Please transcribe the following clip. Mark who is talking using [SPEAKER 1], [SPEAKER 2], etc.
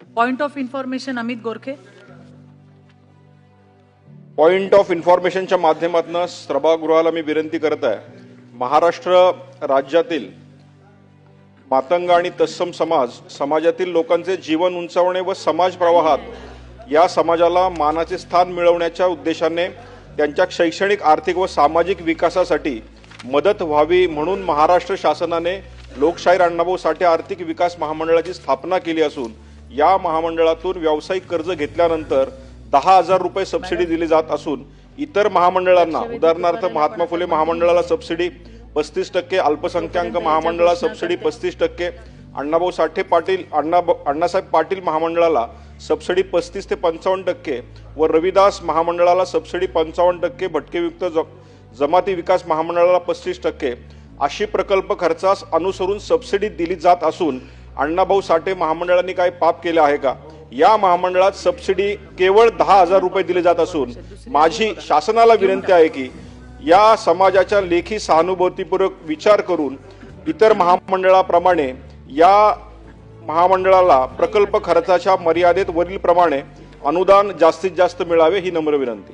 [SPEAKER 1] Point of information Amit Gorkhe.
[SPEAKER 2] Point of इन्फॉर्मेशनच्या माध्यमातून सभागृहाला मी विनंती करत आहे, महाराष्ट्र राज्यातील मातंग आणि तत्सम समाजातील लोकांचे जीवन उंचावणे व समाज प्रवाहात या समाजाला मानाचे स्थान मिळवण्याच्या उद्देशाने त्यांच्या शैक्षणिक, आर्थिक व सामाजिक विकासासाठी मदत व्हावी म्हणून महाराष्ट्र शासनाने लोकशाहीर अण्णाभाऊ साठे आर्थिक विकास महामंडळाची स्थापना केली असून या महामंडळातून व्यावसायिक कर्ज घेतल्यानंतर 10,000 रुपये सबसिडी दिली जात असून इतर महामंडळांना, उदाहरणार्थ महात्मा फुले महामंडळाला सबसिडी 35%, अल्पसंख्याक महामंडळाला सबसिडी 35%, अण्णाभाऊ साठे पाटील अण्णासाहेब पाटील महामंडळाला सबसिडी 35 ते 55% व रविदास महामंडळाला सबसिडी 55%, भटकेयुक्त जमाती विकास महामंडळाला 35% अशी प्रकल्प खर्चास अनुसरून सबसिडी दिली जात असून अण्णाभाऊ साठे महामंडळाने काही पाप केले आहे का? या महामंडळात सबसिडी केवळ 10,000 रुपये दिले जात असून माझी शासनाला विनंती आहे की या समाजाच्या लेखी सहानुभूतीपूर्वक विचार करून इतर महामंडळाप्रमाणे या महामंडळाला प्रकल्प खर्चाच्या मर्यादेत वरील प्रमाणे अनुदान जास्तीत जास्त मिळावे ही नम्र विनंती.